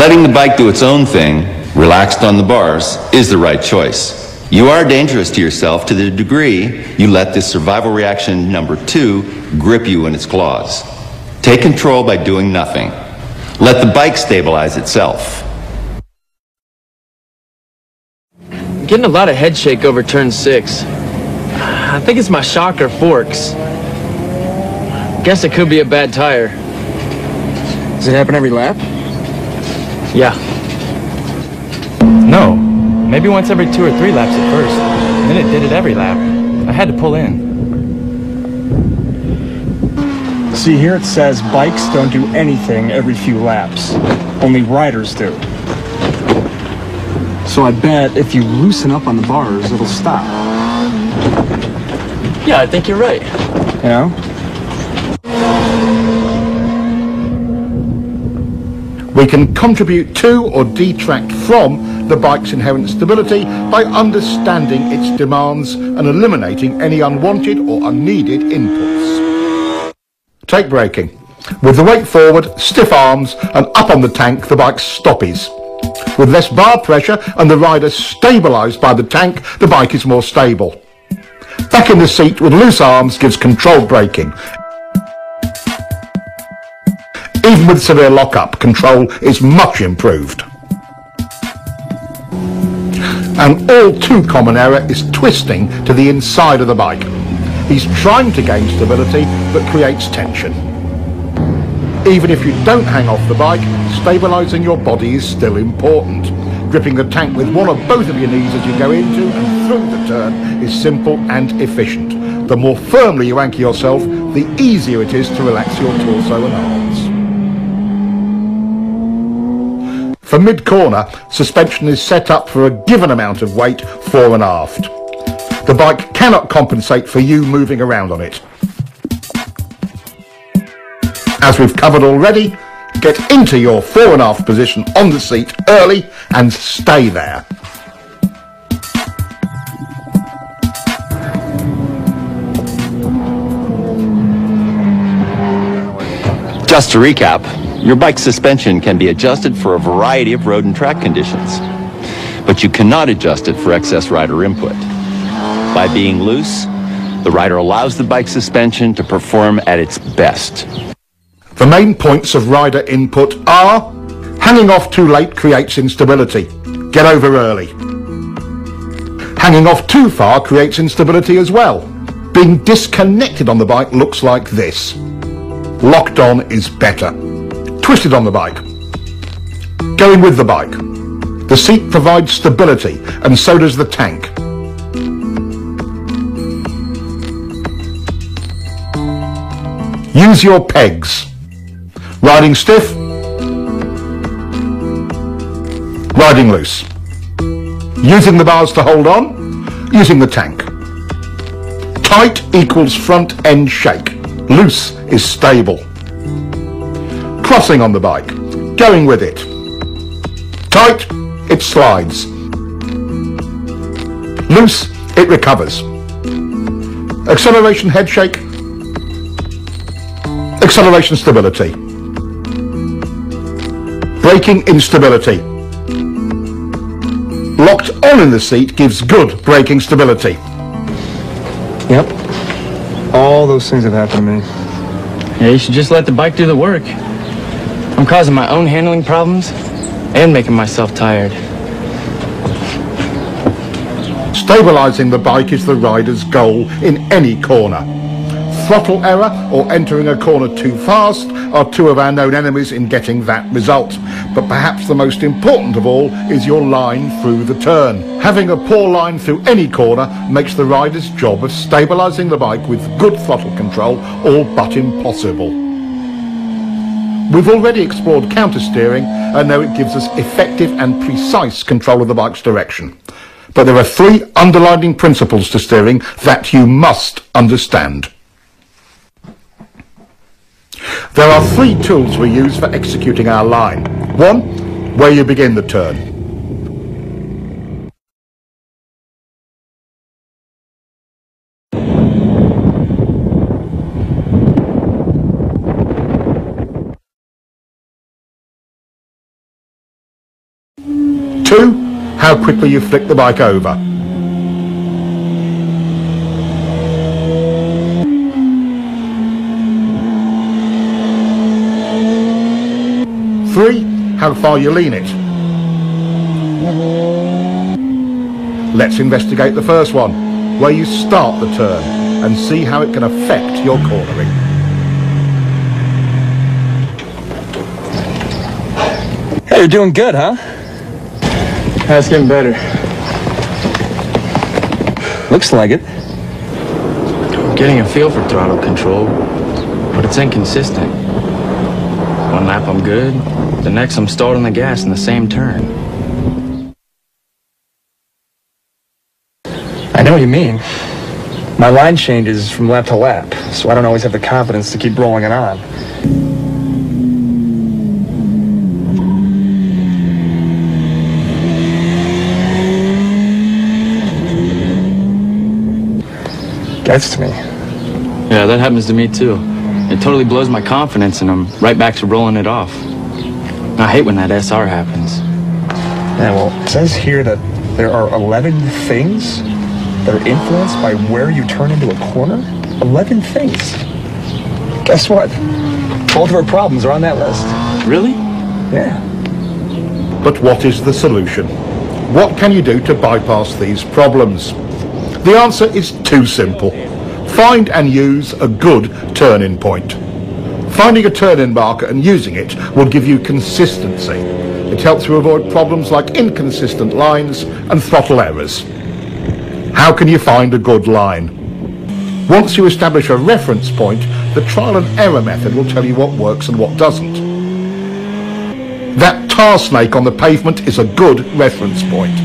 Letting the bike do its own thing, relaxed on the bars, is the right choice. You are dangerous to yourself to the degree you let this survival reaction number 2 grip you in its claws. Take control by doing nothing. Let the bike stabilize itself. I'm getting a lot of head shake over turn 6. I think it's my shock or forks. Guess it could be a bad tire. Does it happen every lap? Yeah. No. Maybe once every 2 or 3 laps at first. Then it did it every lap. I had to pull in. See, here it says bikes don't do anything every few laps. Only riders do. So I bet if you loosen up on the bars, it'll stop. Yeah, I think you're right. You know? We can contribute to or detract from the bike's inherent stability by understanding its demands and eliminating any unwanted or unneeded inputs. Take braking. With the weight forward, stiff arms and up on the tank, the bike stoppies. With less bar pressure and the rider stabilised by the tank, the bike is more stable. Back in the seat with loose arms gives controlled braking. Even with severe lock-up, control is much improved. An all too common error is twisting to the inside of the bike. He's trying to gain stability, but creates tension. Even if you don't hang off the bike, stabilising your body is still important. Gripping the tank with one or both of your knees as you go into and through the turn is simple and efficient. The more firmly you anchor yourself, the easier it is to relax your torso and arms. For mid-corner, suspension is set up for a given amount of weight fore and aft. The bike cannot compensate for you moving around on it. As we've covered already, get into your fore and aft position on the seat early and stay there. Just to recap, your bike's suspension can be adjusted for a variety of road and track conditions, but you cannot adjust it for excess rider input. By being loose, the rider allows the bike's suspension to perform at its best. The main points of rider input are: hanging off too late creates instability. Get over early. Hanging off too far creates instability as well. Being disconnected on the bike looks like this. Locked on is better. Twisted on the bike. Going with the bike. The seat provides stability, and so does the tank. Use your pegs. Riding stiff. Riding loose. Using the bars to hold on. Using the tank. Tight equals front end shake. Loose is stable. Crossing on the bike. Going with it. Tight, it slides. Loose, it recovers. Acceleration head shake. Acceleration stability. Braking instability. Locked on in the seat gives good braking stability. Yep. All those things have happened to me. Yeah, you should just let the bike do the work. I'm causing my own handling problems and making myself tired. Stabilising the bike is the rider's goal in any corner. Throttle error or entering a corner too fast are two of our known enemies in getting that result. But perhaps the most important of all is your line through the turn. Having a poor line through any corner makes the rider's job of stabilising the bike with good throttle control all but impossible. We've already explored counter-steering and know it gives us effective and precise control of the bike's direction. But there are 3 underlying principles to steering that you must understand. There are 3 tools we use for executing our line. 1, where you begin the turn. 2, how quickly you flick the bike over. 3, how far you lean it. Let's investigate the first one, where you start the turn and see how it can affect your cornering. Hey, you're doing good, huh? That's getting better. Looks like it. I'm getting a feel for throttle control, but it's inconsistent. One lap I'm good, the next I'm stalled on the gas in the same turn. I know what you mean. My line changes from lap to lap, so I don't always have the confidence to keep rolling it on. Gets to me. Yeah, that happens to me too. It totally blows my confidence and I'm right back to rolling it off. I hate when that SR happens. Yeah, well, it says here that there are 11 things that are influenced by where you turn into a corner. 11 things. Guess what? Both of our problems are on that list. Really? Yeah. But what is the solution? What can you do to bypass these problems? The answer is too simple. Find and use a good turn-in point. Finding a turn-in marker and using it will give you consistency. It helps you avoid problems like inconsistent lines and throttle errors. How can you find a good line? Once you establish a reference point, the trial and error method will tell you what works and what doesn't. That tar snake on the pavement is a good reference point.